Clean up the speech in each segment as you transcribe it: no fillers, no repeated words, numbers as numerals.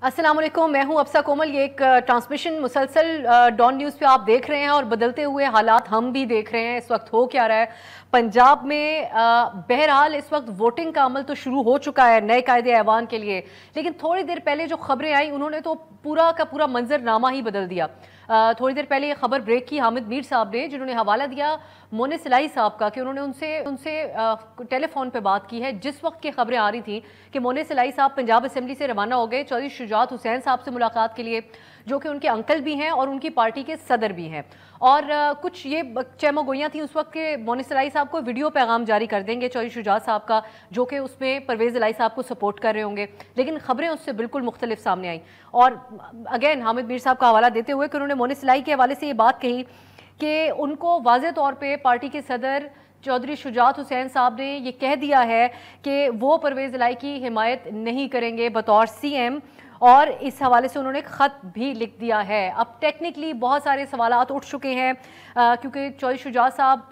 अस्सलाम वालेकुम, मैं हूं अफसा कोमल। ये एक ट्रांसमिशन मुसलसल डॉन न्यूज़ पे आप देख रहे हैं और बदलते हुए हालात हम भी देख रहे हैं। इस वक्त हो क्या रहा है पंजाब में? बहरहाल इस वक्त वोटिंग का अमल तो शुरू हो चुका है नए कायदे ऐवान के लिए, लेकिन थोड़ी देर पहले जो खबरें आई उन्होंने तो पूरा का पूरा मंजरनामा ही बदल दिया। थोड़ी देर पहले ये खबर ब्रेक की हामिद मीर साहब ने, जिन्होंने हवाला दिया मोनिस इलाही साहब का कि उन्होंने उनसे उनसे टेलीफोन पे बात की है जिस वक्त की खबरें आ रही थी कि मोनिस इलाही साहब पंजाब असेंबली से रवाना हो गए चौधरी शुजात हुसैन साहब से मुलाकात के लिए, जो कि उनके अंकल भी हैं और उनकी पार्टी के सदर भी हैं। और कुछ ये चहमगोइयाँ थी उस वक्त के मोनिस इलाही साहब को वीडियो पैगाम जारी कर देंगे चौधरी शुजात साहब का, जो कि उसमें परवेज़ इलाही साहब को सपोर्ट कर रहे होंगे, लेकिन खबरें उससे बिल्कुल मुख्तलिफ सामने आई। और अगेन हामिद मीर साहब का हवाला देते हुए कि उन्होंने मोनिस इलाही के हवाले से ये बात कही कि उनको वाज़े तौर पे पार्टी के सदर चौधरी शुजात हुसैन साहब ने ये कह दिया है कि वो परवेज़ इलाही की हिमायत नहीं करेंगे बतौर सीएम, और इस हवाले से उन्होंने ख़त भी लिख दिया है। अब टेक्निकली बहुत सारे सवालात उठ चुके हैं क्योंकि चौधरी शुजात साहब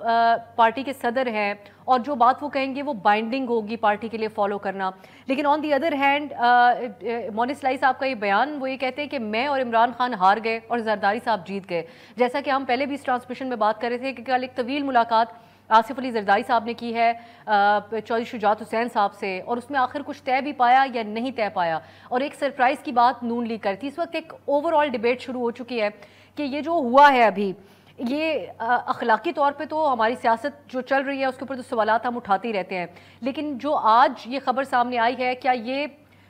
पार्टी के सदर हैं और जो बात वो कहेंगे वो बाइंडिंग होगी पार्टी के लिए फॉलो करना। लेकिन on the other hand Monis Ilahi साहब का ये बयान, वो ये कहते हैं कि मैं और इमरान खान हार गए और जरदारी साहब जीत गए। जैसा कि हम पहले भी इस ट्रांसमिशन में बात कर रहे थे कि कल एक तवील मुलाकात आसिफ अली जरदारी साहब ने की है चौधरी शुजात हुसैन साहब से, और उसमें आखिर कुछ तय भी पाया या नहीं तय पाया। और एक सरप्राइज़ की बात नून लीग करती। इस वक्त एक ओवरऑल डिबेट शुरू हो चुकी है कि ये जो हुआ है अभी, ये अखलाकी तौर पे तो हमारी सियासत जो चल रही है उसके ऊपर तो सवालात हम उठाते ही रहते हैं, लेकिन जो आज ये खबर सामने आई है, क्या ये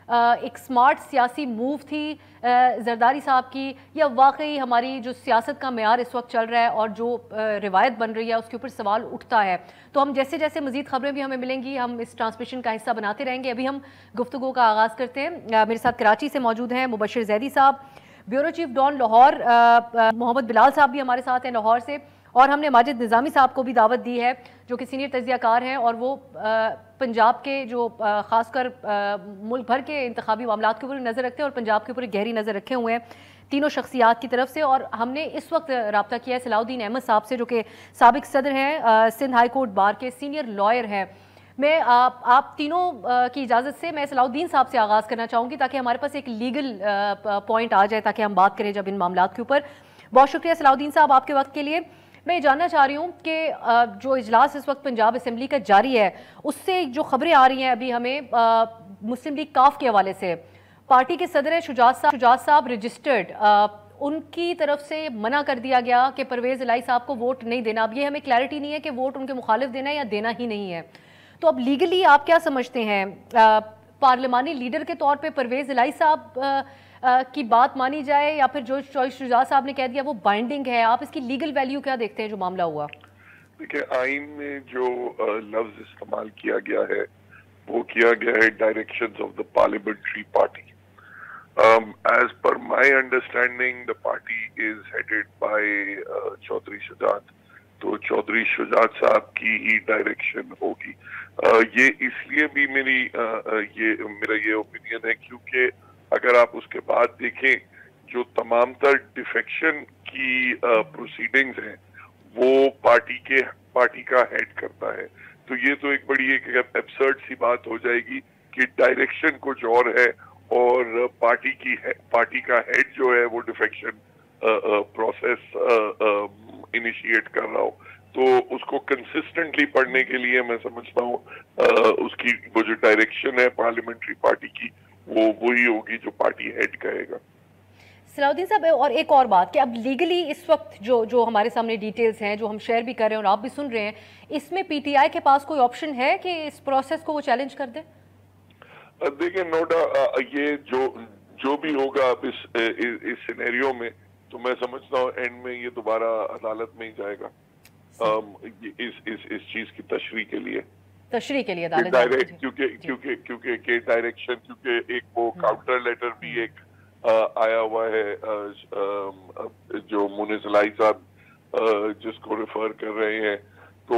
एक स्मार्ट सियासी मूव थी जरदारी साहब की, या वाकई हमारी जो सियासत का मेयार इस वक्त चल रहा है और जो रिवायत बन रही है उसके ऊपर सवाल उठता है। तो हम जैसे जैसे मज़ीद खबरें भी हमें मिलेंगी हम इस ट्रांसमिशन का हिस्सा बनाते रहेंगे। अभी हम गुफ्तगू का आगाज़ करते हैं। मेरे साथ कराची से मौजूद हैं मुबशिर जैदी साहब, bureau chief Dawn Lahore Mohammad Bilal साहब भी हमारे साथ हैं लाहौर से, और हमने माजिद निज़ामी साहब को भी दावत दी है जो कि सीनियर तज्ज़ियाकार हैं और वो पंजाब के जो ख़ासकर मुल्क भर के इंतखाबी मामलात के ऊपर नज़र रखते हैं और पंजाब के ऊपर गहरी नज़र रखे हुए हैं तीनों शख्सियात की तरफ से। और हमने इस वक्त रब्ता किया है सलाउद्दीन अहमद साहब से, जो कि साबिक सदर हैं सिंध हाई कोर्ट बार के, सीनियर लॉयर हैं। मैं आप तीनों की इजाज़त से मैं सलाउद्दीन साहब से आगाज़ करना चाहूँगी ताकि हमारे पास एक लीगल पॉइंट आ जाए ताकि हम बात करें जब इन मामलात के ऊपर। बहुत शुक्रिया सलाउद्दीन साहब आपके वक्त के लिए। मैं ये जानना चाह रही हूँ कि जो इजलास इस वक्त पंजाब असेंबली का जारी है उससे जो खबरें आ रही हैं अभी हमें मुस्लिम लीग काफ के हवाले से, पार्टी के सदर हैं शुजात साहब रजिस्टर्ड, उनकी तरफ से मना कर दिया गया कि परवेज़ इलाही साहब को वोट नहीं देना। अब ये हमें क्लैरिटी नहीं है कि वोट उनके मुखालिफ देना है या देना ही नहीं है। तो अब लीगली आप क्या समझते हैं, पार्लिमानी लीडर के तौर पे परवेज़ इलाही साहब की बात मानी जाए या फिर जो चौधरी शुजात साहब ने कह दिया वो बाइंडिंग है? आप इसकी लीगल वैल्यू क्या देखते हैं जो मामला हुआ? देखिए, आइन में जो लफ्ज इस्तेमाल किया गया है वो किया गया है directions of the parliamentary party. As per my understanding the party is headed by Chaudhry Shujaat, तो चौधरी शुजात साहब की ही डायरेक्शन होगी। ये इसलिए भी मेरा ये ओपिनियन है क्योंकि अगर आप उसके बाद देखें जो तमाम तर डिफेक्शन की प्रोसीडिंग्स हैं वो पार्टी का हेड करता है। तो ये तो एक बड़ी एक एब्सर्ड सी बात हो जाएगी कि डायरेक्शन कुछ और है और पार्टी का हेड जो है वो डिफेक्शन प्रोसेस इनिशिएट कर रहा हो। तो उसको कंसिस्टेंटली पढ़ने के लिए मैं समझता हूँ उसकी वो जो डायरेक्शन है पार्लियामेंट्री पार्टी की वो वही होगी जो पार्टी हेड कहेगा। सलाउद्दीन साहब, और एक और बात कि अब लीगली इस वक्त जो हमारे सामने डिटेल्स हैं जो हम शेयर भी कर रहे हैं और आप भी सुन रहे हैं, इसमें पीटीआई के पास कोई ऑप्शन है कि इस प्रोसेस को वो चैलेंज कर दे? देखिए, ये जो भी होगा अब इस सिनेरियो में, तो मैं समझता हूँ एंड में ये दोबारा अदालत में ही जाएगा इस चीज की तशरीह के लिए डायरेक्ट, क्योंकि डायरेक्शन, क्योंकि एक वो काउंटर लेटर भी एक आया हुआ है जो मोनिस इलाही साहब जिसको रेफर कर रहे हैं, तो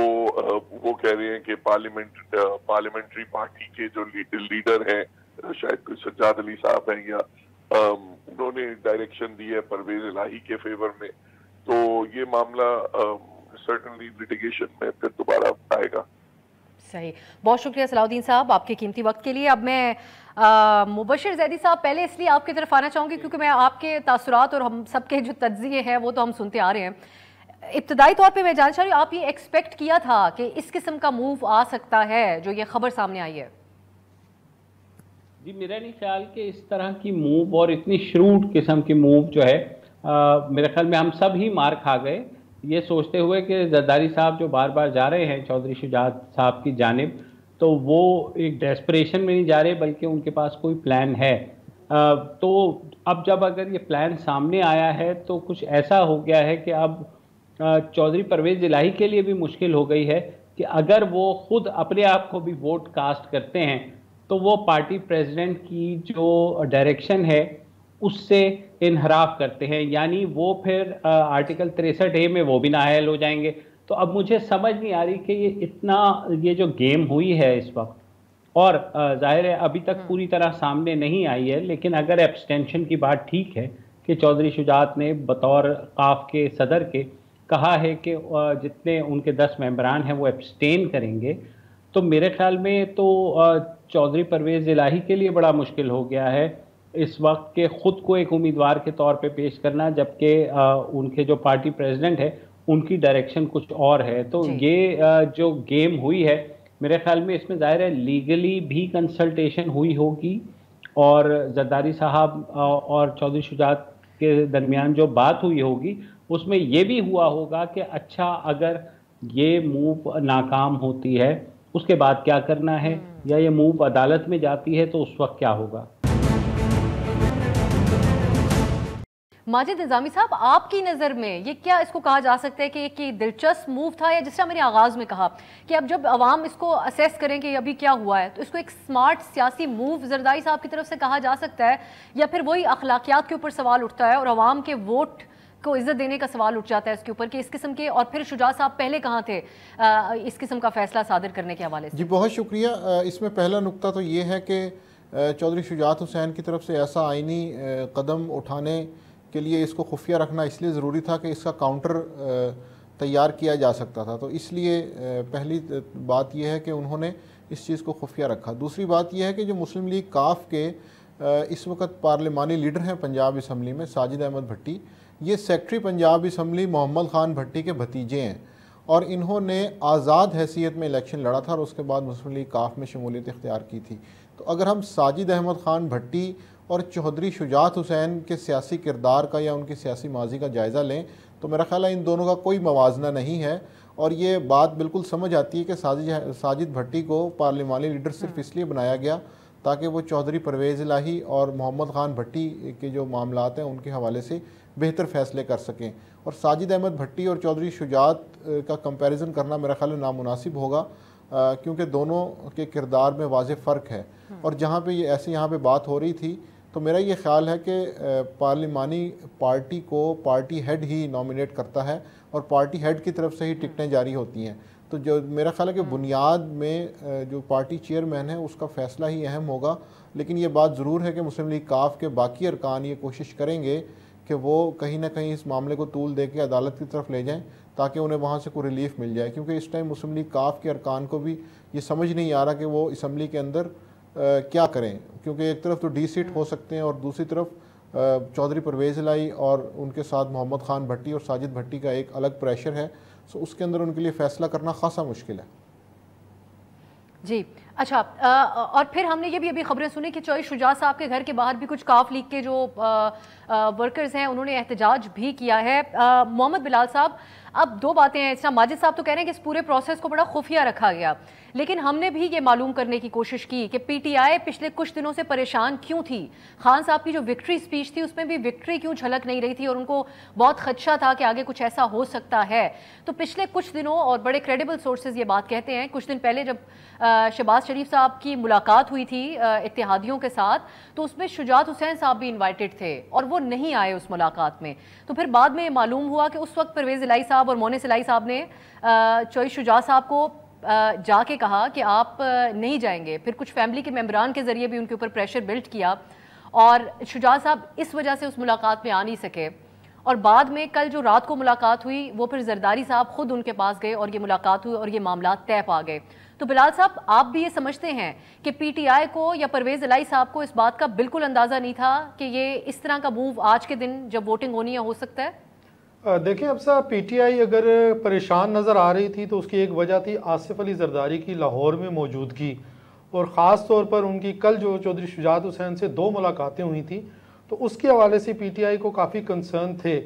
वो कह रहे हैं कि पार्लियामेंट्री पार्टी के जो लीडर हैं, शायद कोई सज्जाद अली साहब हैं या उन्होंने डायरेक्शन दी है परवेज इलाही के फेवर में। तो ये मामला सर्टेनली लिटिगेशन में फिर दोबारा आएगा। सही, बहुत शुक्रिया सलाउद्दीन साहब आपके कीमती वक्त के लिए। अब मैं मुबशिर जैदी साहब पहले इसलिए आपकी तरफ आना चाहूँगी क्योंकि मैं आपके तासुरात और हम सबके जो तज्ज़िये हैं वो तो हम सुनते आ रहे हैं। इब्तदाई तौर पे मैं जानना चाह रही हूँ, आप ये एक्सपेक्ट किया था कि इस किस्म का मूव आ सकता है जो ये खबर सामने आई है? जी, मेरा नहीं ख्याल कि इस तरह की मूव और इतनी श्रूड किस्म की मूव जो है, मेरे ख्याल में हम सब ही मार खा गए ये सोचते हुए कि जरदारी साहब जो बार बार जा रहे हैं चौधरी शुजात साहब की जानिब, तो वो एक डेस्परेशन में नहीं जा रहे बल्कि उनके पास कोई प्लान है। तो अब जब अगर ये प्लान सामने आया है तो कुछ ऐसा हो गया है कि अब चौधरी परवेज़ इलाही के लिए भी मुश्किल हो गई है कि अगर वो खुद अपने आप को भी वोट कास्ट करते हैं तो वो पार्टी प्रेसिडेंट की जो डायरेक्शन है उससे इनहराफ करते हैं, यानी वो फिर आर्टिकल 63A में वो भी नाअहल हो जाएंगे। तो अब मुझे समझ नहीं आ रही कि ये जो गेम हुई है इस वक्त, और जाहिर है अभी तक पूरी तरह सामने नहीं आई है, लेकिन अगर एब्सटेंशन की बात ठीक है कि चौधरी शुजात ने बतौर काफ के सदर के कहा है कि जितने उनके 10 मेंबरान हैं वो एब्सटेन करेंगे, तो मेरे ख्याल में तो चौधरी परवेज़ इलाही के लिए बड़ा मुश्किल हो गया है इस वक्त के ख़ुद को एक उम्मीदवार के तौर पे पेश करना, जबकि उनके जो पार्टी प्रेसिडेंट है उनकी डायरेक्शन कुछ और है। तो ये जो गेम हुई है मेरे ख्याल में इसमें ज़ाहिर है लीगली भी कंसल्टेशन हुई होगी, और जरदारी साहब और चौधरी शुजात के दरमियान जो बात हुई होगी उसमें ये भी हुआ होगा कि अच्छा अगर ये मूव नाकाम होती है उसके बाद क्या करना है, या ये मूव अदालत में जाती है तो उस वक्त क्या होगा। माजिद निज़ामी साहब, आपकी नज़र में ये क्या इसको कहा जा सकता है कि एक दिलचस्प मूव था, या जिस तरह मैंने आगाज़ में कहा कि अब जब अवाम इसको असेस करें कि अभी क्या हुआ है तो इसको एक स्मार्ट सियासी मूव जरदारी साहब की तरफ से कहा जा सकता है, या फिर वही अखलाकियात के ऊपर सवाल उठता है और अवाम के वोट को इज्जत देने का सवाल उठ जाता है इसके ऊपर कि इस किस्म के, और फिर शुजात साहब पहले कहाँ थे इस किस्म का फैसला सादर करने के हवाले से? जी बहुत शुक्रिया। इसमें पहला नुक्ता तो ये है कि चौधरी शुजात हुसैन की तरफ से ऐसा आइनी कदम उठाने के लिए इसको खुफिया रखना इसलिए ज़रूरी था कि इसका काउंटर तैयार किया जा सकता था, तो इसलिए पहली बात यह है कि उन्होंने इस चीज़ को खुफिया रखा। दूसरी बात यह है कि जो मुस्लिम लीग काफ के इस वक्त पार्लिमानी लीडर हैं पंजाब असम्बली में, साजिद अहमद भट्टी, ये सेक्रेटरी पंजाब असम्बली मोहम्मद ख़ान भट्टी के भतीजे हैं, और इन्होंने आज़ाद हैसियत में इलेक्शन लड़ा था और उसके बाद मुस्लिम लीग काफ में शमूलियत इख्तियार की थी। तो अगर हम साजिद अहमद ख़ान भट्टी और चौधरी शुजात हुसैन के सियासी किरदार का या उनकी सियासी माजी का जायज़ा लें तो मेरा ख्याल है इन दोनों का कोई मवाजना नहीं है, और ये बात बिल्कुल समझ आती है कि साजिद भट्टी को पार्लिमानी लीडर सिर्फ इसलिए बनाया गया ताकि वो चौधरी परवेज़ इलाही और मोहम्मद ख़ान भट्टी के जो मामलात हैं उनके हवाले से बेहतर फ़ैसले कर सकें। और साजिद अहमद भट्टी और चौधरी शुजात का कंपैरिजन करना मेरा ख्याल नामुनासिब होगा, क्योंकि दोनों के किरदार में वाज़ेह फ़र्क है। और जहाँ पे ये ऐसे यहाँ पे बात हो रही थी तो मेरा ये ख्याल है कि पार्लिमानी पार्टी को पार्टी हेड ही नॉमिनेट करता है और पार्टी हेड की तरफ से ही टिकटें जारी होती हैं। तो जो मेरा ख्याल है कि बुनियाद में जो पार्टी चेयरमैन है उसका फ़ैसला ही अहम होगा, लेकिन ये बात ज़रूर है कि मुस्लिम लीग काफ के बाकी अरकान ये कोशिश करेंगे कि वो कहीं ना कहीं इस मामले को तूल दे के अदालत की तरफ ले जाएं ताकि उन्हें वहाँ से कोई रिलीफ मिल जाए, क्योंकि इस टाइम मुस्लिम लीग काफ के अरकान को भी ये समझ नहीं आ रहा कि वो असम्बली के अंदर क्या करें, क्योंकि एक तरफ तो डी सीट हो सकते हैं और दूसरी तरफ चौधरी परवेज़ इलाही और उनके साथ मोहम्मद ख़ान भट्टी और साजिद भट्टी का एक अलग प्रेशर है, सो उसके अंदर उनके लिए फ़ैसला करना खासा मुश्किल है। जी अच्छा, और फिर हमने ये भी अभी खबरें सुनी कि चौधरी शुजात साहब के घर के बाहर भी कुछ काफ लीग के जो वर्कर्स हैं उन्होंने एहतजाज भी किया है। मोहम्मद बिलाल साहब, अब दो बातें हैं, इसका माजिद साहब तो कह रहे हैं कि इस पूरे प्रोसेस को बड़ा खुफिया रखा गया, लेकिन हमने भी ये मालूम करने की कोशिश की कि पीटीआई पिछले कुछ दिनों से परेशान क्यों थी। खान साहब की जो विक्ट्री स्पीच थी उसमें भी विक्ट्री क्यों झलक नहीं रही थी और उनको बहुत खदशा था कि आगे कुछ ऐसा हो सकता है। तो पिछले कुछ दिनों, और बड़े क्रेडिबल सोर्सेज ये बात कहते हैं, कुछ दिन पहले जब शहबाज शरीफ साहब की मुलाकात हुई थी इत्तेहादियों के साथ, तो उसमें शुजात हुसैन साहब भी इन्वाइटेड थे और वो नहीं आए उस मुलाकात में। तो फिर बाद में मालूम हुआ कि उस वक्त परवेज़ इलाही साहब और मोनिस इलाही साहब ने चौधरी शुजात साहब को जाके कहा कि आप नहीं जाएंगे। फिर कुछ फैमिली के मेंबरान के ज़रिए भी उनके ऊपर प्रेशर बिल्ड किया और शुजात साहब इस वजह से उस मुलाकात में आ नहीं सके। और बाद में कल जो रात को मुलाकात हुई वो फिर जरदारी साहब खुद उनके पास गए और ये मुलाकात हुई और ये मामला तय पा गए। तो बिलाल साहब, आप भी ये समझते हैं कि पीटीआई को या परवेज इलाही साहब को इस बात का बिल्कुल अंदाजा नहीं था कि ये इस तरह का मूव आज के दिन जब वोटिंग होनी है हो सकता है? देखिए अब साहब, पीटीआई अगर परेशान नज़र आ रही थी तो उसकी एक वजह थी आसिफ अली जरदारी की लाहौर में मौजूदगी, और ख़ास तौर पर उनकी कल जो चौधरी शुजात हुसैन से 2 मुलाकातें हुई थी, तो उसके हवाले से पीटीआई को काफ़ी कंसर्न थे।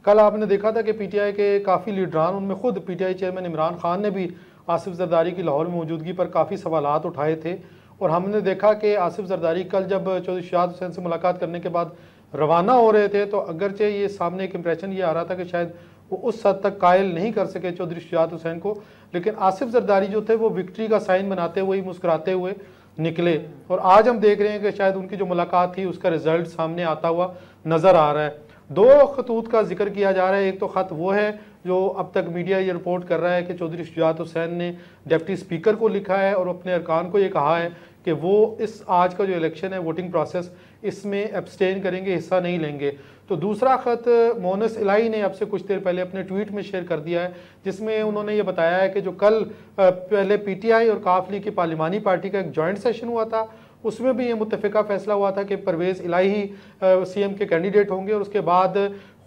कल आपने देखा था कि पीटीआई के काफ़ी लीडरान, उनमें खुद पीटीआई चेयरमैन इमरान खान ने भी आसिफ जरदारी की लाहौर में मौजूदगी पर काफ़ी सवालात उठाए थे, और हमने देखा कि आसिफ जरदारी कल जब चौधरी शुजात हुसैन से मुलाकात करने के बाद रवाना हो रहे थे, तो अगरचे ये सामने एक इम्प्रेशन ये आ रहा था कि शायद वो उस हद तक कायल नहीं कर सके चौधरी शुजात हुसैन को, लेकिन आसिफ जरदारी जो थे वो विक्ट्री का साइन बनाते हुए, मुस्कुराते हुए निकले, और आज हम देख रहे हैं कि शायद उनकी जो मुलाकात थी उसका रिजल्ट सामने आता हुआ नज़र आ रहा है। 2 खतूत का जिक्र किया जा रहा है। एक तो ख़त वो है जो अब तक मीडिया ये रिपोर्ट कर रहा है कि चौधरी शुजात हुसैन ने डिप्टी स्पीकर को लिखा है और अपने अरकान को ये कहा है कि वो इस आज का जो इलेक्शन है, वोटिंग प्रोसेस, इसमें एब्सटेन करेंगे, हिस्सा नहीं लेंगे। तो दूसरा ख़त मोनस इलाही ने अब से कुछ देर पहले अपने ट्वीट में शेयर कर दिया है, जिसमें उन्होंने ये बताया है कि जो कल पहले पीटीआई और काफ लीग की पार्लिमानी पार्टी का एक जॉइंट सेशन हुआ था, उसमें भी ये मुत्तफ़िका फैसला हुआ था कि परवेज़ इलाही सीएम के कैंडिडेट होंगे, और उसके बाद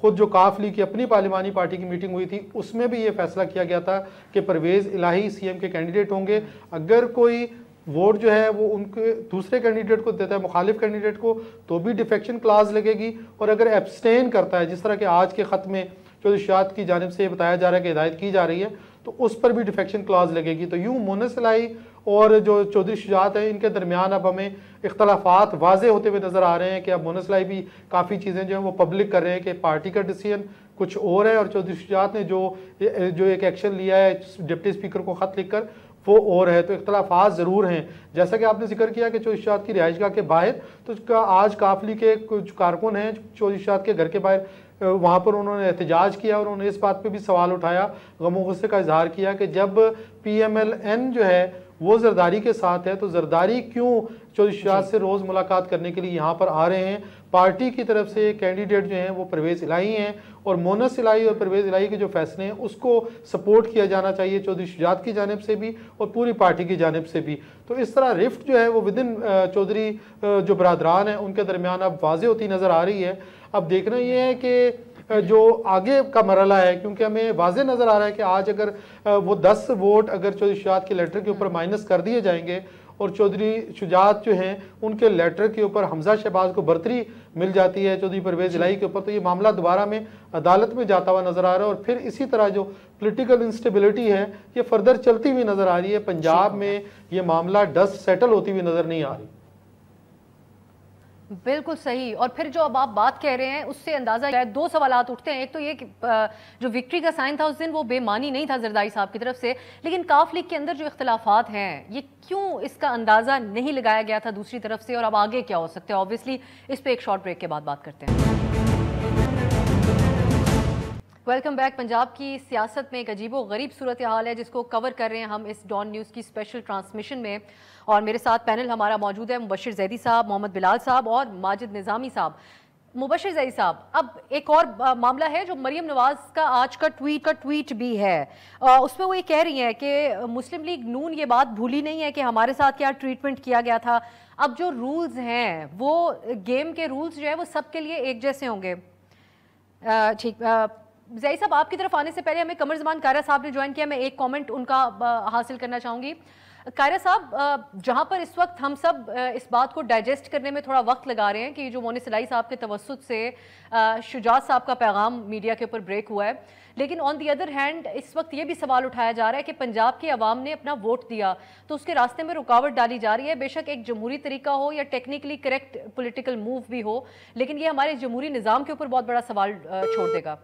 खुद जो काफ लीग की अपनी पार्लिमानी पार्टी की मीटिंग हुई थी उसमें भी ये फैसला किया गया था कि परवेज़ इलाही सीएम के कैंडिडेट होंगे। अगर कोई वोट जो है वो उनके दूसरे कैंडिडेट को देता है, मुखालिफ कैंडिडेट को, तो भी डिफेक्शन क्लास लगेगी, और अगर एब्सटेन करता है, जिस तरह के आज के ख़त में चौधरी शुजात की जानिब से बताया जा रहा है कि हिदायत की जा रही है, तो उस पर भी डिफेक्शन क्लास लगेगी। तो यूँ मोनस इलाही और जो चौधरी शुजात है, इनके दरमियान अब हमें इख्तलाफात वाजे होते हुए नज़र आ रहे हैं कि अब मोनस इलाही भी काफ़ी चीज़ें जो हैं वो पब्लिक कर रहे हैं कि पार्टी का डिसीजन कुछ और है, और चौधरी शुजात ने जो एक एक्शन लिया है डिप्टी स्पीकर को ख़त लिख कर, वो और है। तो इख्तलाफात ज़रूर हैं। जैसा कि आपने जिक्र किया कि चौधरी शुजात की रिहाइशगाह के बाहर, तो आज काफली के कुछ कारकुन हैं चौधरी शुजात के घर के बाहर, वहाँ पर उन्होंने एहतजाज किया, और उन्होंने इस बात पे भी सवाल उठाया, गम गुस्से का इजहार किया कि जब PMLN जो है वो जरदारी के साथ है, तो जरदारी क्यों चौधरी शुजात से रोज़ मुलाकात करने के लिए यहाँ पर आ रहे हैं। पार्टी की तरफ से कैंडिडेट जो हैं वो परवेज़ इलाही हैं, और मोनस इलाही और परवेज़ इलाही के जो फैसले हैं उसको सपोर्ट किया जाना चाहिए चौधरी शुजात की जानिब से भी और पूरी पार्टी की जानिब से भी। तो इस तरह रिफ्ट जो है वो विदिन चौधरी जो बरादरान हैं उनके दरमियान अब वाज़े होती नज़र आ रही है। अब देखना ये है कि जो आगे का मरला है, क्योंकि हमें वाज़े नज़र आ रहा है कि आज अगर वो 10 वोट अगर चौधरी शुजात के लेटर के ऊपर माइनस कर दिए जाएंगे, और चौधरी शुजात जो हैं उनके लेटर के ऊपर हमजा शहबाज को बरतरी मिल जाती है चौधरी परवेज़ इलाही के ऊपर, तो ये मामला दोबारा में अदालत में जाता हुआ नज़र आ रहा है, और फिर इसी तरह जो पॉलिटिकल इंस्टेबिलिटी है ये फर्दर चलती हुई नज़र आ रही है। पंजाब में ये मामला डस्ट सेटल होती हुई नज़र नहीं आ रही। बिल्कुल सही। और फिर जो अब आप बात कह रहे हैं उससे अंदाजा है, 2 सवालात उठते हैं। एक तो ये कि जो विक्ट्री का साइन था उस दिन वो बेमानी नहीं था जरदारी साहब की तरफ से, लेकिन काफ लीग के अंदर जो इख्तलाफात हैं ये क्यों इसका अंदाजा नहीं लगाया गया था दूसरी तरफ से, और अब आगे क्या हो सकता है? ऑब्वियसली इस पर एक शॉर्ट ब्रेक के बाद बात करते हैं। Welcome back. पंजाब की सियासत में एक अजीबो गरीब सूरत हाल है जिसको कवर कर रहे हैं हम इस डॉन न्यूज़ की स्पेशल ट्रांसमिशन में, और मेरे साथ पैनल हमारा मौजूद है मुबशिर जैदी साहब, मोहम्मद बिलाल साहब और माजिद निज़ामी साहब। मुबशिर जैदी साहब, अब एक और मामला है जो मरियम नवाज का आज का ट्वीट भी है, उसमें वो ये कह रही हैं कि मुस्लिम लीग नून ये बात भूली नहीं है कि हमारे साथ क्या ट्रीटमेंट किया गया था। अब जो रूल्स हैं वो गेम के रूल्स जो है वो सबके लिए एक जैसे होंगे। ठीक, जैदी साहब आपकी तरफ आने से पहले हमें कमर ज़मान कायरा साहब ने ज्वाइन किया, मैं एक कमेंट उनका हासिल करना चाहूँगी। कायरा साहब, जहाँ पर इस वक्त हम सब इस बात को डाइजेस्ट करने में थोड़ा वक्त लगा रहे हैं कि जो मोनस इलाही साहब के तवस्सुत से शुजात साहब का पैगाम मीडिया के ऊपर ब्रेक हुआ है, लेकिन ऑन दी अदर हैंड इस वक्त ये भी सवाल उठाया जा रहा है कि पंजाब की आवाम ने अपना वोट दिया तो उसके रास्ते में रुकावट डाली जा रही है। बेशक एक जमहूरी तरीका हो या टेक्निकली करेक्ट पॉलिटिकल मूव भी हो, लेकिन ये हमारे जमहूरी निज़ाम के ऊपर बहुत बड़ा सवाल छोड़ देगा।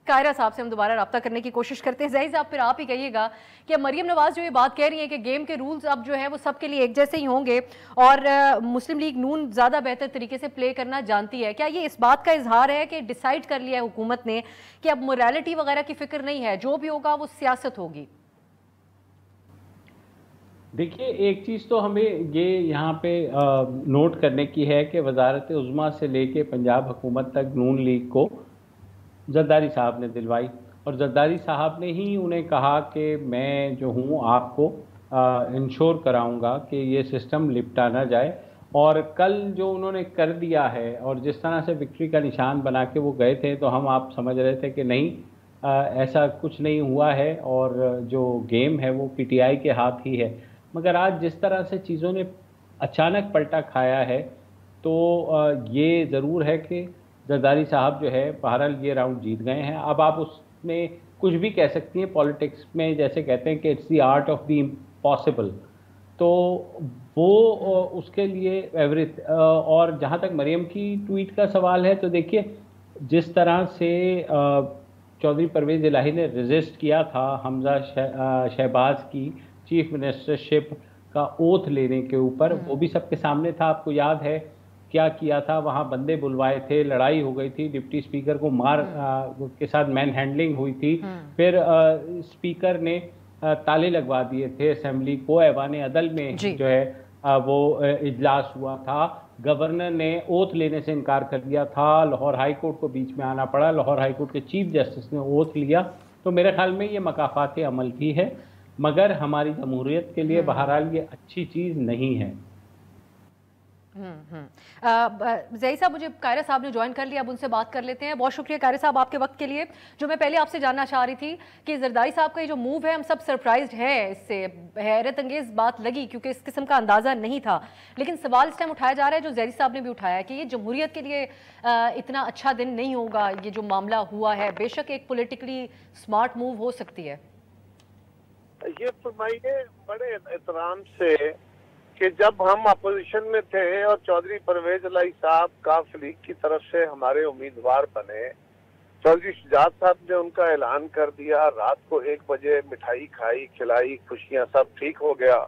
कायरा साहब से हम दोबारा रब्ता करने की कोशिश करते हैं। ज़हीर साहब, फिर आप ही कहिएगा कि मरियम नवाज जो ये बात कह रही है कि गेम के रूल्स अब जो है वो सबके लिए एक जैसे ही होंगे और मुस्लिम लीग नून ज़्यादा बेहतर तरीके से प्ले करना जानती है, क्या ये इस बात का इजहार है कि डिसाइड कर लिया है हुकूमत ने कि अब मोरालिटी वगैरह की फिक्र नहीं है, जो भी होगा वो सियासत होगी? देखिए, एक चीज़ तो हमें ये यहाँ पे नोट करने की है कि वजारत उज़्मा से लेके पंजाब हुकूमत तक नून लीग को जरदारी साहब ने दिलवाई, और जरदारी साहब ने ही उन्हें कहा कि मैं जो हूँ आपको इंश्योर कराऊंगा कि ये सिस्टम लिपटा ना जाए। और कल जो उन्होंने कर दिया है और जिस तरह से विक्ट्री का निशान बना के वो गए थे, तो हम आप समझ रहे थे कि नहीं, ऐसा कुछ नहीं हुआ है और जो गेम है वो पीटीआई के हाथ ही है। मगर आज जिस तरह से चीज़ों ने अचानक पलटा खाया है, तो ये ज़रूर है कि जरदारी साहब जो है बहरहाल ये राउंड जीत गए हैं। अब आप उसमें कुछ भी कह सकती हैं, पॉलिटिक्स में जैसे कहते हैं कि it's the art of the impossible, तो वो उसके लिए एवरेज। और जहाँ तक मरियम की ट्वीट का सवाल है, तो देखिए जिस तरह से चौधरी परवेज़ इलाही ने रेजिस्ट किया था हमजा शहबाज की चीफ मिनिस्टरशिप का ओथ लेने के ऊपर, वो भी सबके सामने था। आपको याद है क्या किया था? वहाँ बंदे बुलवाए थे, लड़ाई हो गई थी, डिप्टी स्पीकर को मार के साथ मैन हैंडलिंग हुई थी। फिर स्पीकर ने ताले लगवा दिए थे असेंबली को। ऐवान अदल में जो है वो इजलास हुआ था। गवर्नर ने ओथ लेने से इनकार कर दिया था। लाहौर हाई कोर्ट को बीच में आना पड़ा। लाहौर हाई कोर्ट के चीफ जस्टिस ने ओथ लिया। तो मेरे ख्याल में ये मकाफात अमल भी है, मगर हमारी जमहूरियत के लिए बहरहाल ये अच्छी चीज़ नहीं है। ज़ई साहब, मुझे कायरा साहब ने ज्वाइन कर लिया, अब उनसे बात कर लेते हैं। बहुत शुक्रिया कायरा साहब आपके वक्त के लिए। जो मैं पहले आपसे जानना चाह रही थी कि जरदारी साहब का ये जो मूव है, हम सब सरप्राइज्ड हैं इससे, हैरत अंगेज बात लगी क्योंकि इस किस्म का अंदाज़ा नहीं था। लेकिन सवाल इस टाइम उठाया जा रहा है, जो ज़ई साहब ने भी उठाया, कि ये जमहूरियत के लिए इतना अच्छा दिन नहीं होगा ये जो मामला हुआ है। बेशक एक पोलिटिकली स्मार्ट मूव हो सकती है। ये फरमाइए बड़े एहतराम से कि जब हम अपोजिशन में थे और चौधरी परवेज इलाही साहब काफ लीग की तरफ से हमारे उम्मीदवार बने, चौधरी शुजात साहब ने उनका ऐलान कर दिया। रात को 1 बजे मिठाई खाई, खिलाई, खुशियां, सब ठीक हो गया।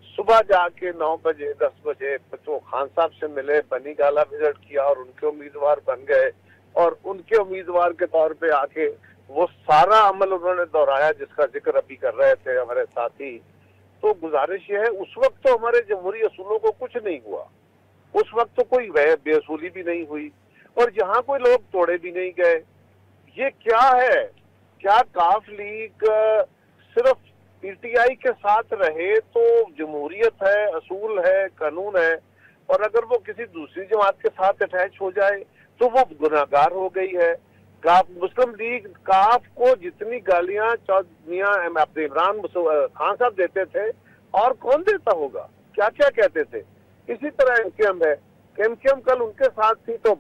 सुबह जाके 9 बजे 10 बजे तो खान साहब से मिले, बनी गाला विजिट किया और उनके उम्मीदवार बन गए। और उनके उम्मीदवार के तौर पे आके वो सारा अमल उन्होंने दोहराया जिसका जिक्र अभी कर रहे थे हमारे साथी। तो गुजारिश ये है, उस वक्त तो हमारे जमहूरी असूलों को कुछ नहीं हुआ, उस वक्त तो कोई बेअसूली भी नहीं हुई और यहाँ कोई लोग तोड़े भी नहीं गए। ये क्या है? क्या काफ लीग सिर्फ पीटीआई के साथ रहे तो जमहूरियत है, असूल है, कानून है, और अगर वो किसी दूसरी जमात के साथ अटैच हो जाए तो वो गुनाहगार हो गई है? काफ मुस्लिम लीग काफ को जितनी गालियां इमरान खान साहब देते थे और कौन देता होगा? क्या क्या कहते थे? इसी तरह एमकेएम है, एमकेएम कल उनके साथ थी तो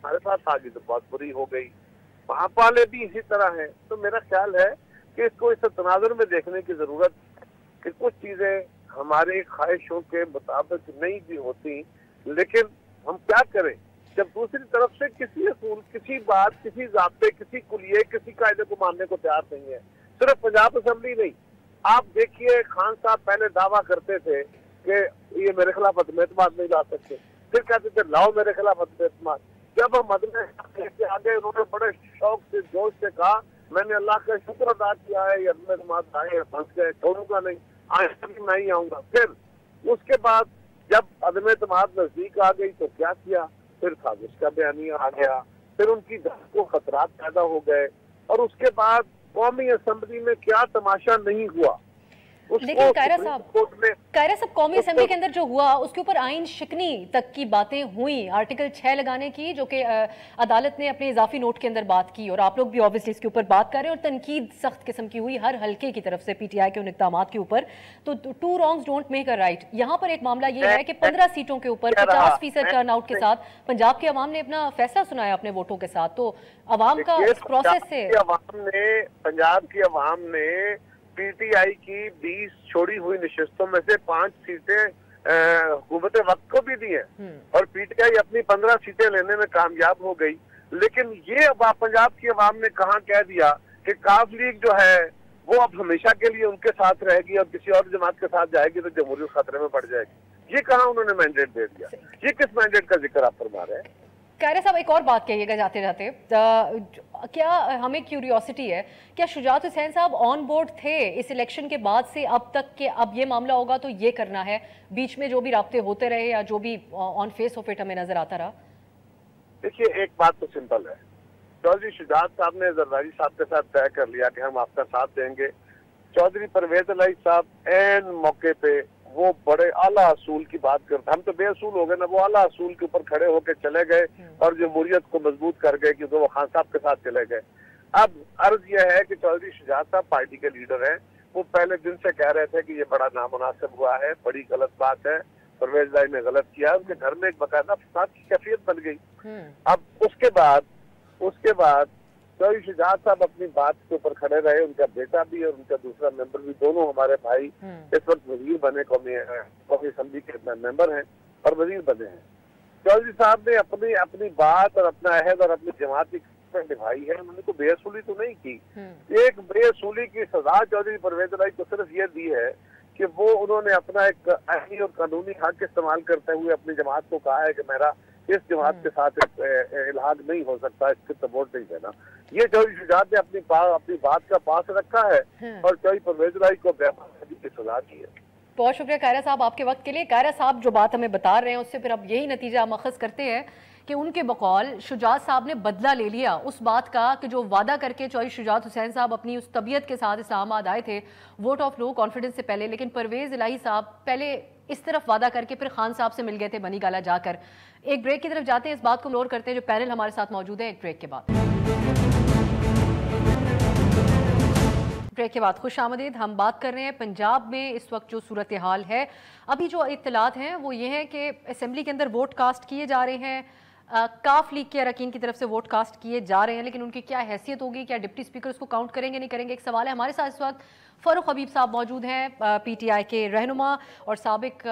हमारे साथ आ गई तो बहुत बुरी हो गई। वहां वाले भी इसी तरह है। तो मेरा ख्याल है कि इसको इस तनाजुर में देखने की जरूरत है कि कुछ चीजें हमारे ख्वाहिशों के मुताबिक नहीं भी होती, लेकिन हम क्या करें जब दूसरी तरफ से किसी असूल, किसी बात, किसी ज़ाब्ते, किसी कुलिये, किसी कायदे को मानने को तैयार नहीं है। सिर्फ पंजाब असेंबली नहीं, आप देखिए खान साहब पहले दावा करते थे कि ये मेरे खिलाफ अदम-ए-एतमाद नहीं ला सकते, फिर कहते थे लाओ मेरे खिलाफ अदम-ए-एतमाद। जब हम अदम-ए-एतमाद आ गए, उन्होंने बड़े शौक से, जोश से कहा मैंने अल्लाह का शुक्र अदा किया है, ये अदम-ए-एतमाद आए, फंस गए, छोड़ूंगा नहीं, आइंदा भी मैं ही आऊंगा। फिर उसके बाद जब अदम-ए-एतमाद नजदीक आ गई तो क्या किया? फिर साजिश का बयानिया आ गया, फिर उनकी जान को खतरात पैदा हो गए और उसके बाद कौमी असेंबली में क्या तमाशा नहीं हुआ। लेकिन कायरा साहब कौमी असेंबली के अंदर जो हुआ उसके ऊपर आइन शिकनी तक की बातें हुई, आर्टिकल 6 लगाने की, जो कि अदालत ने अपने इजाफी नोट के अंदर बात की और आप लोग भी ऑब्वियसली इसके ऊपर बात कर रहे हैं और तनकीद सख्त किस्म की हुई हर हल्के की तरफ से पीटीआई के उन इक़दामात के ऊपर। तो 2 wrongs don't make a right। यहाँ पर एक मामला ये है कि 15 सीटों के ऊपर 50% टर्नआउट के साथ पंजाब की अवाम ने अपना फैसला सुनाया अपने वोटों के साथ। तो अवाम का इस प्रोसेस से पंजाब की अवाम ने पीटीआई की 20 छोड़ी हुई नशिस्तों में से 5 सीटें हुकूमत वक्त को भी दी हैं और पीटीआई अपनी 15 सीटें लेने में कामयाब हो गई। लेकिन ये अब पंजाब की अवाम ने कहाँ कह दिया कि काफ लीग जो है वो अब हमेशा के लिए उनके साथ रहेगी और किसी और जमात के साथ जाएगी तो जमहूरियत खतरे में पड़ जाएगी। ये कहाँ उन्होंने मैंडेट दे दिया? ये किस मैंडेट का जिक्र आप फरमा रहे हैं? कायरा साहब एक और बात कहिएगा जाते जाते, क्या हमें क्यूरियोसिटी है, क्या शुजात हुसैन साहब ऑन बोर्ड थे इस इलेक्शन के बाद से अब तक के अब ये मामला होगा तो ये करना है? बीच में जो भी राब्ते होते रहे या जो भी ऑन फेस ऑफ इट हमें नजर आता रहा? देखिए एक बात तो सिंपल है चौधरी शुजात साहब ने जरदारी साहब के साथ तय कर लिया कि हम आपका साथ देंगे। चौधरी परवेज इलाही साहब एन मौके पे वो बड़े आला असूल की बात करते, हम तो बेअसूल हो गए ना, वो आला असूल के ऊपर खड़े होकर चले गए और जमहूरियत को मजबूत कर गए कि वो खान साहब के साथ चले गए। अब अर्ज यह है कि चौधरी शुजात साहब पार्टी के लीडर हैं, वो पहले दिन से कह रहे थे कि ये बड़ा नामुनासिब हुआ है, बड़ी गलत बात है, परवेज इलाही ने गलत किया। उनके घर में एक बकायदा फसाद की कैफियत बन गई। अब उसके बाद चौधरी शुजात साहब अपनी बात के ऊपर खड़े रहे। उनका बेटा भी और उनका दूसरा मेंबर भी, दोनों हमारे भाई इस वक्त वजीर बने, कौमी असम्बली के मेंबर हैं और वजीर बने हैं। चौधरी साहब ने अपनी बात और अपना अहद और अपनी जमात की निभाई है। उन्होंने कोई बेअसूली तो नहीं की। एक बेअसूली की सजा चौधरी परवेज इलाही को सिर्फ ये दी है कि वो उन्होंने अपना एक आईनी और कानूनी हक इस्तेमाल करते हुए अपनी जमात को कहा है कि मेरा इस जमात के साथ इल्हाक नहीं हो सकता, इसके तो वोट नहीं देना। ये चौधरी शुजात ने अपनी बात का पास रखा है और चौधरी परवेज इलाही को बेहद की सजा दी है। बहुत शुक्रिया कायरा साहब आपके वक्त के लिए। कायरा साहब जो बात हमें बता रहे हैं उससे फिर अब यही नतीजा हम अखज़ करते हैं कि उनके बकौल शुजात साहब ने बदला ले लिया उस बात का कि जो वादा करके चौधरी शुजात हुसैन साहब अपनी उस तबीयत के साथ इस्लामाबाद आए थे वोट ऑफ नो कॉन्फिडेंस से पहले, लेकिन परवेज इलाही साहब पहले इस तरफ वादा करके फिर खान साहब से मिल गए थे बनी गाला जाकर। एक ब्रेक की तरफ जाते हैं, इस बात को नोट करते हैं। जो पैनल हमारे साथ मौजूद है, एक ब्रेक के बाद खुश आमदीद। हम बात कर रहे हैं पंजाब में इस वक्त जो सूरत हाल है। अभी जो इत्तलात हैं वो ये है कि असेंबली के अंदर वोट कास्ट किए जा रहे हैं, काफ लीग के अरकान की तरफ से वोट कास्ट किए जा रहे हैं, लेकिन उनकी क्या हैसियत होगी, क्या डिप्टी स्पीकर उसको काउंट करेंगे नहीं करेंगे, एक सवाल है। हमारे साथ इस वक्त फ़ारूक हबीब साहब मौजूद हैं, PTI के रहनुमा और साबिक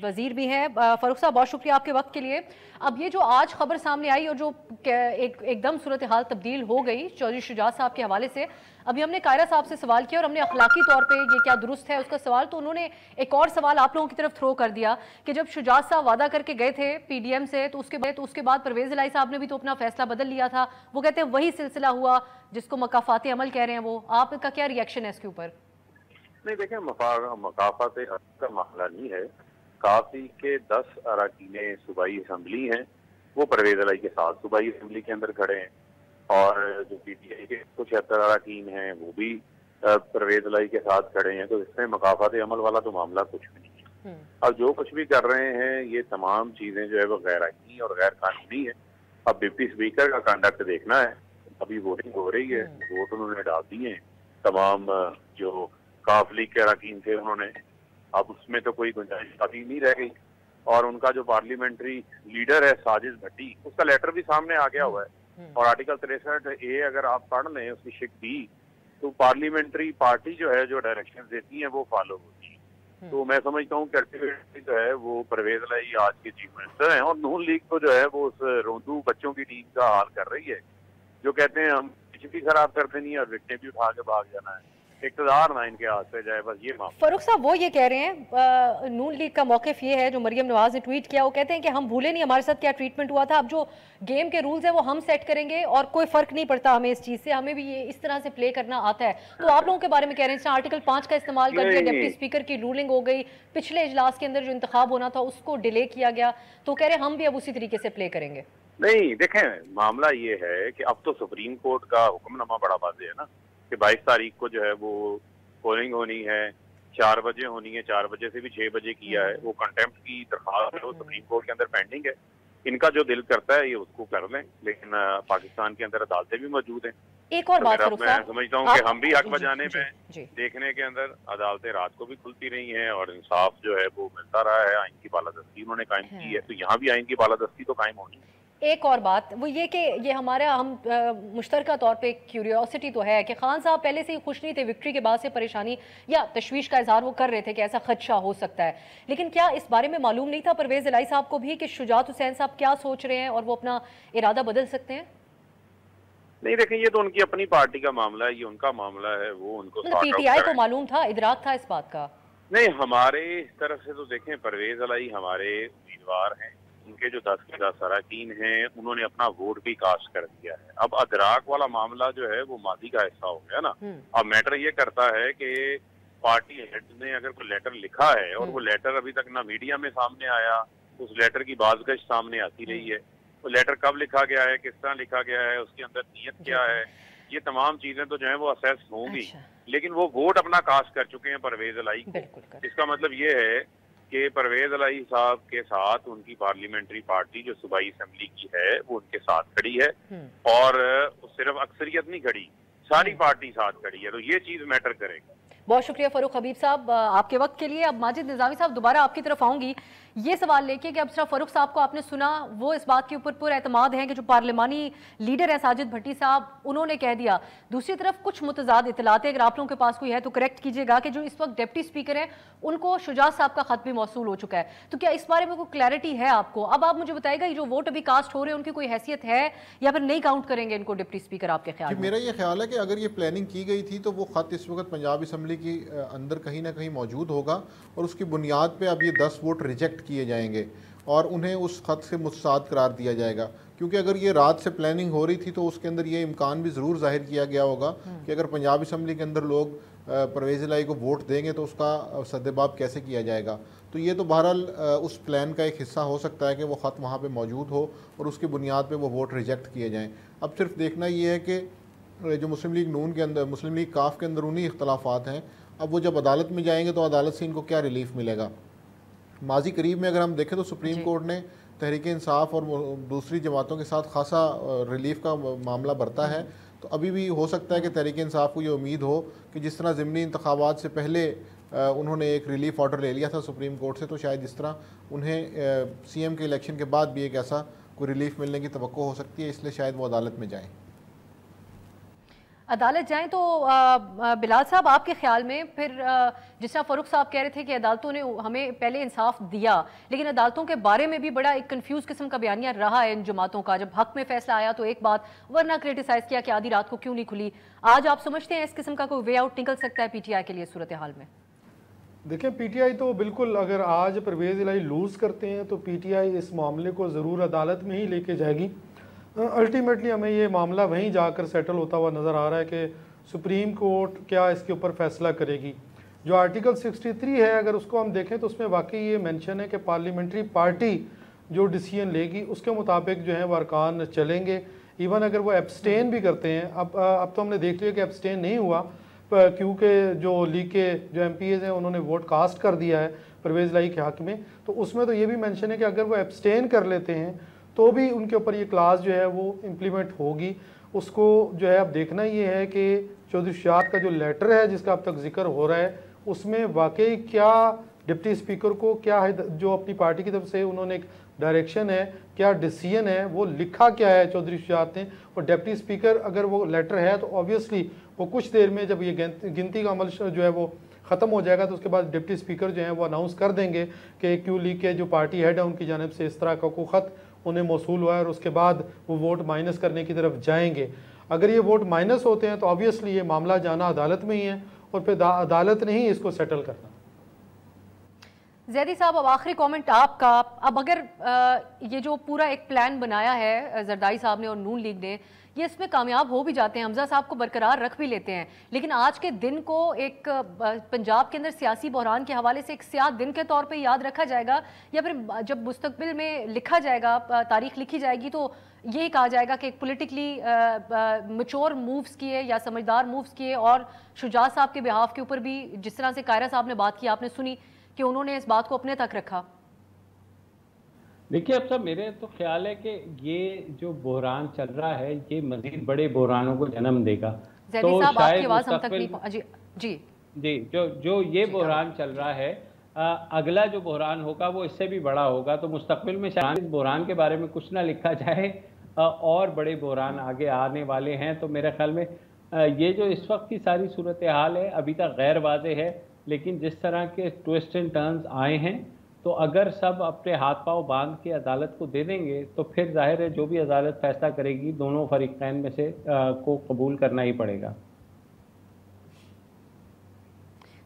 वज़ीर भी हैं। फ़ारूक साहब बहुत शुक्रिया आपके वक्त के लिए। अब ये जो आज खबर सामने आई और जो एकदम सूरत हाल तब्दील हो गई चौधरी शुजात साहब के हवाले से, अभी हमने कायरा साहब से सवाल किया और हमने अखलाकी तौर पे ये क्या दुरुस्त है उसका सवाल, तो उन्होंने एक और सवाल आप लोगों की तरफ थ्रो कर दिया कि जब शुजात साहब वादा करके गए थे PDM से तो उसके बाद परवेज इलाही साहब ने भी तो अपना फैसला बदल लिया था। वो कहते हैं वही सिलसिला हुआ जिसको मकाफाती अमल कह रहे हैं वो। आपका क्या रिएक्शन है इसके ऊपर? नहीं देखिए, मकाफात का मामला नहीं है। काफी के 10 अरकान सूबाई असम्बली हैं, वो परवेज इलाही के साथ सूबाई असम्बली के अंदर खड़े हैं और जो PTI के कुछ 76 अरकान हैं वो भी परवेज इलाही के साथ खड़े हैं। तो इसमें मकाफात अमल वाला तो मामला कुछ भी नहीं है। अब जो कुछ भी कर रहे हैं ये तमाम चीजें जो है वो गैर आईनी और गैर कानूनी है। अब डिप्टी स्पीकर का कंडक्ट देखना है। अभी वोटिंग हो रही है, वोट उन्होंने डाल दिए हैं तमाम जो काफ लीग के अरकान थे उन्होंने। अब उसमें तो कोई गुंजाइश अभी नहीं रह गई और उनका जो पार्लियामेंट्री लीडर है साजिद भट्टी, उसका लेटर भी सामने आ गया हुआ है और आर्टिकल 63A अगर आप पढ़ लें उसकी शिक दी तो पार्लियामेंट्री पार्टी जो है जो डायरेक्शन देती है वो फॉलो होती है। तो मैं समझता हूँ कि अल्टीमेटली जो है वो परवेज इलाही आज के चीफ मिनिस्टर हैं और नून लीग को जो है वो उस रोंदू बच्चों की टीम का हाल कर रही है जो कहते हैं हम कुछ भी खराब कर देनी है और विकेट भी उठा के भाग जाना है, इक़्तिदार ना इनके हाथ से जाए, बस ये मामला। फारूक साहब वो ये कह रहे हैं नून लीग का मौक़िफ़ ये है जो मरियम नवाज ने ट्वीट किया, वो कहते हैं कि हम भूले नहीं हमारे साथ क्या ट्रीटमेंट हुआ था, अब जो गेम के रूल्स है वो हम सेट करेंगे और कोई फर्क नहीं पड़ता हमें इस चीज़ से, हमें भी ये इस तरह से प्ले करना आता है। तो आप लोगों के बारे में कह रहे हैं आर्टिकल 5 का इस्तेमाल कर दिया, डिप्टी स्पीकर की रूलिंग हो गई, पिछले इजलास के अंदर जो इंतखाब होना था उसको डिले किया गया, तो कह रहे हैं हम भी अब उसी तरीके से प्ले करेंगे। नहीं देखें, मामला ये है कि अब तो सुप्रीम कोर्ट का हुक्मनामा बड़ा वाज़ेह है ना कि 22 तारीख को जो है वो पोलिंग होनी है, 4 बजे होनी है, 4 बजे से भी 6 बजे किया है। वो कंटेम्प्ट की दरखास्त है वो सुप्रीम कोर्ट के अंदर पेंडिंग है। इनका जो दिल करता है ये उसको कर लें, लेकिन पाकिस्तान के अंदर अदालतें भी मौजूद हैं। एक और बात मैं समझता हूँ कि हम भी हक बजाने में देखने के अंदर अदालतें रात को भी खुलती रही हैं और इंसाफ जो है वो मिलता रहा है। आइन की बालादस्ती उन्होंने कायम की है, तो यहाँ भी आइन की बालादस्ती तो कायम होनी है। एक और बात वो ये कि ये हमारा हम मुश्तरका तौर पे क्यूरियोसिटी तो है कि खान साहब पहले से ही खुश नहीं थे, विक्ट्री के बाद से परेशानी या तशवीश का इजहार वो कर रहे थे कि ऐसा खदशा हो सकता है, लेकिन क्या इस बारे में मालूम नहीं था परवेज इलाही साहब को भी कि शुजात हुसैन साहब क्या सोच रहे हैं और वो अपना इरादा बदल सकते हैं? नहीं देखें, ये तो उनकी अपनी पार्टी का मामला है, ये उनका मामला है, वो उनको PTI को मालूम था, इदराक था इस बात का? नहीं, हमारे तरफ से तो देखें परवेज इलाही हमारे उम्मीदवार हैं, उनके जो 10 के 10 अरकान हैं उन्होंने अपना वोट भी कास्ट कर दिया है। अब अदराक वाला मामला जो है वो मादी का हिस्सा हो गया ना। अब मैटर ये करता है कि पार्टी हेड ने अगर कोई लेटर लिखा है और वो लेटर अभी तक ना मीडिया में सामने आया, उस लेटर की बाज़गश सामने आती रही है, वो लेटर कब लिखा गया है, किस तरह लिखा गया है, उसके अंदर नीयत क्या है, ये तमाम चीजें तो जो है वो असेस होंगी। अच्छा। लेकिन वो वोट अपना कास्ट कर चुके हैं परवेज इलाही को। इसका मतलब ये है कि परवेज इलाही साहब के साथ उनकी पार्लियामेंट्री पार्टी जो सूबाई असेंबली की है वो उनके साथ खड़ी है, और सिर्फ अक्सरियत नहीं खड़ी, सारी पार्टी साथ खड़ी है, तो ये चीज मैटर करेगी। बहुत शुक्रिया फरूक हबीब साहब आपके वक्त के लिए। अब माजिद निजामी साहब दोबारा आपकी तरफ आऊंगी ये सवाल लेके कि अब सिर्फ फरूक साहब को आपने सुना, वो इस बात के ऊपर पूरा एतमाद है कि जो पार्लिमानी लीडर है साजिद भट्टी साहब उन्होंने कह दिया। दूसरी तरफ कुछ मुतजाद इतलाते अगर आप लोगों के पास कोई है तो करेक्ट कीजिएगा कि जो इस वक्त डिप्टी स्पीकर हैं उनको शुजात साहब का खत भी मौसूल हो चुका है, तो क्या इस बारे में कोई क्लैरिटी है आपको? अब आप मुझे बताइएगा ये जो वोट अभी कास्ट हो रहे हैं उनकी कोई हैसियत है या फिर नहीं काउंट करेंगे इनको डिप्टी स्पीकर? आपके ख्याल में? मेरा ये ख्याल है कि अगर ये प्लानिंग की गई थी तो वो खत इस वक्त पंजाब असम्बली की अंदर कहीं ना कहीं मौजूद होगा और उसकी बुनियाद पे अब ये 10 वोट रिजेक्ट किए जाएंगे और उन्हें उस खत से मुस्तसाद करार दिया जाएगा। क्योंकि अगर ये रात से प्लानिंग हो रही थी तो उसके अंदर ये इम्कान भी ज़रूर जाहिर किया गया होगा कि अगर पंजाब असम्बली के अंदर लोग परवेज़ इलाही को वोट देंगे तो उसका सद्देबाब कैसे किया जाएगा। तो ये तो बहरहाल उस प्लान का एक हिस्सा हो सकता है कि वो ख़त वहाँ पर मौजूद हो और उसकी बुनियाद पर वो वोट रिजेक्ट किए जाएँ। अब सिर्फ देखना ये है कि जो मुस्लिम लीग नून के अंदर, मुस्लिम लीग काफ के अंदरूनी इख्तलाफात हैं, अब वो जब अदालत में जाएंगे तो अदालत से इनको क्या रिलीफ मिलेगा। माजी करीब में अगर हम देखें तो सुप्रीम कोर्ट ने तहरीक इंसाफ और दूसरी जमातों के साथ खासा रिलीफ का मामला बरता है, तो अभी भी हो सकता है कि तहरीक इंसाफ को ये उम्मीद हो कि जिस तरह ज़िमनी इंतखाबात से पहले उन्होंने एक रिलीफ ऑर्डर ले लिया था सुप्रीम कोर्ट से, तो शायद इस तरह उन्हें सीएम के इलेक्शन के बाद भी एक ऐसा कोई रिलीफ मिलने की तवक्को हो सकती है, इसलिए शायद वो अदालत में जाएँ। अदालत जाएं तो बिलाल साहब आपके ख्याल में फिर जिस तरह फरूक साहब कह रहे थे कि अदालतों ने हमें पहले इंसाफ दिया, लेकिन अदालतों के बारे में भी बड़ा एक कंफ्यूज किस्म का बयानिया रहा है इन जमातों का। जब हक में फैसला आया तो एक बात, वरना क्रिटिसाइज किया कि आधी रात को क्यों नहीं खुली। आज आप समझते हैं इस किस्म का कोई वे आउट निकल सकता है पीटीआई के लिए सूरत हाल में? देखिए पीटीआई तो बिल्कुल, अगर आज परवेज इलाही लूज़ करते हैं तो पीटीआई इस मामले को ज़रूर अदालत में ही लेके जाएगी। अल्टीमेटली हमें ये मामला वहीं जाकर सेटल होता हुआ नज़र आ रहा है कि सुप्रीम कोर्ट क्या इसके ऊपर फैसला करेगी। जो आर्टिकल 63 है अगर उसको हम देखें तो उसमें वाकई ये मेंशन है कि पार्लियामेंट्री पार्टी जो डिसीजन लेगी उसके मुताबिक जो है वो अरकान चलेंगे। इवन अगर वो एब्सटेन भी करते हैं, अब तो हमने देख लिया कि एब्सटेन नहीं हुआ क्योंकि जो लीग के जो MPs हैं उन्होंने वोट कास्ट कर दिया है परवेज इलाही के हक में, तो उसमें तो ये भी मेंशन है कि अगर वो एब्सटेन कर लेते हैं तो भी उनके ऊपर ये क्लास जो है वो इम्प्लीमेंट होगी। उसको जो है अब देखना ये है कि चौधरी शुजात का जो लेटर है जिसका अब तक जिक्र हो रहा है उसमें वाकई क्या डिप्टी स्पीकर को क्या है, जो अपनी पार्टी की तरफ से उन्होंने एक डायरेक्शन है, क्या डिसीजन है, वो लिखा क्या है चौधरी शुजात ने। और डिप्टी स्पीकर अगर वो लेटर है तो ऑब्वियसली वो कुछ देर में जब ये गिनती का अमल जो है वो ख़त्म हो जाएगा तो उसके बाद डिप्टी स्पीकर जो है वो अनाउंस कर देंगे कि क्यू लीग के जो पार्टी हेड है उनकी जानिब से इस तरह का कोई ख़त उन्हें मौसूल हुआ है और उसके बाद वो वोट माइनस करने की तरफ जाएंगे। अगर ये वोट माइनस होते हैं तो ऑब्वियसली ये मामला जाना अदालत में ही है और फिर अदालत ने ही इसको सेटल करना। ज़ैदी साहब अब आखिरी कमेंट आपका। अब अगर ये जो पूरा एक प्लान बनाया है जरदारी साहब ने और नून लीग ने, ये इसमें कामयाब हो भी जाते हैं, हमजा साहब को बरकरार रख भी लेते हैं, लेकिन आज के दिन को एक पंजाब के अंदर सियासी बहरान के हवाले से एक स्याह दिन के तौर पे याद रखा जाएगा, या फिर जब मुस्तकबिल में लिखा जाएगा, तारीख लिखी जाएगी तो यही कहा जाएगा कि एक पोलिटिकली मैच्योर मूव्स किए या समझदार मूव्स किए। और शुजात साहब के बिहाफ के ऊपर भी जिस तरह से कायरा साहब ने बात की, आपने सुनी कि उन्होंने इस बात को अपने तक रखा। देखिए अब सब मेरे तो ख्याल है कि ये जो बहरान चल रहा है ये मजीद बड़े बहरानों को जन्म देगा। तो शायद जी जो ये बहरान चल रहा है, अगला जो बहरान होगा वो इससे भी बड़ा होगा। तो मुस्तकबिल में शायद इस बहरान के बारे में कुछ ना लिखा जाए और बड़े बहरान आगे आने वाले हैं। तो मेरे ख्याल में ये जो इस वक्त की सारी सूरत हाल है अभी तक गैर वाज़ेह है, लेकिन जिस तरह के ट्विस्ट एंड टर्न्स आए हैं तो अगर सब अपने हाथ पांव बांध के अदालत को दे देंगे तो फिर जाहिर है जो भी अदालत फैसला करेगी दोनों फरीकैन में से को कबूल करना ही पड़ेगा।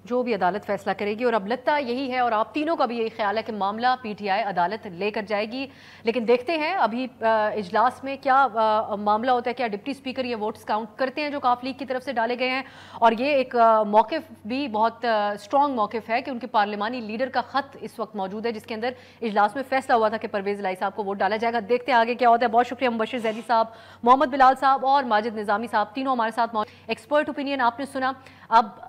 जो भी अदालत फैसला करेगी, और अब लगता यही है और आप तीनों का भी यही ख्याल है कि मामला पीटीआई अदालत लेकर जाएगी। लेकिन देखते हैं अभी इजलास में क्या मामला होता है, क्या डिप्टी स्पीकर ये वोट्स काउंट करते हैं जो काफ लीग की तरफ से डाले गए हैं। और ये एक मौक़िफ़ भी बहुत स्ट्रॉन्ग मौक़िफ़ है कि उनके पार्लिमानी लीडर का ख़त इस वक्त मौजूद है जिसके अंदर इजलास में फैसला हुआ था कि परवेज़ इलाही साहब को वोट डाला जाएगा। देखते हैं आगे क्या होता है। बहुत शुक्रिया मुबशिर जैदी साहब, मोहम्मद बिलाल साहब और माजिद निज़ामी साहब, तीनों हमारे साथ मौजूद। एक्सपर्ट ओपिनियन आपने सुना। अब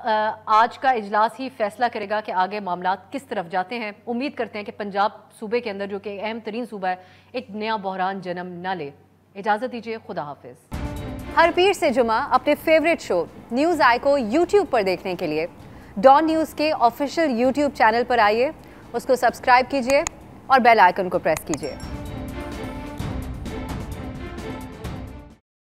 आज का इजलास ही फैसला करेगा कि आगे मामला किस तरफ जाते हैं। उम्मीद करते हैं कि पंजाब सूबे के अंदर, जो कि अहम तरीन सूबा है, एक नया बहरान जन्म न ले। इजाज़त दीजिए, खुदा हाफिज़। हर पीर से जुमा अपने फेवरेट शो न्यूज़ आई को यूट्यूब पर देखने के लिए डॉन न्यूज़ के ऑफिशियल यूट्यूब चैनल पर आइए, उसको सब्सक्राइब कीजिए और बेल आइकन को प्रेस कीजिए।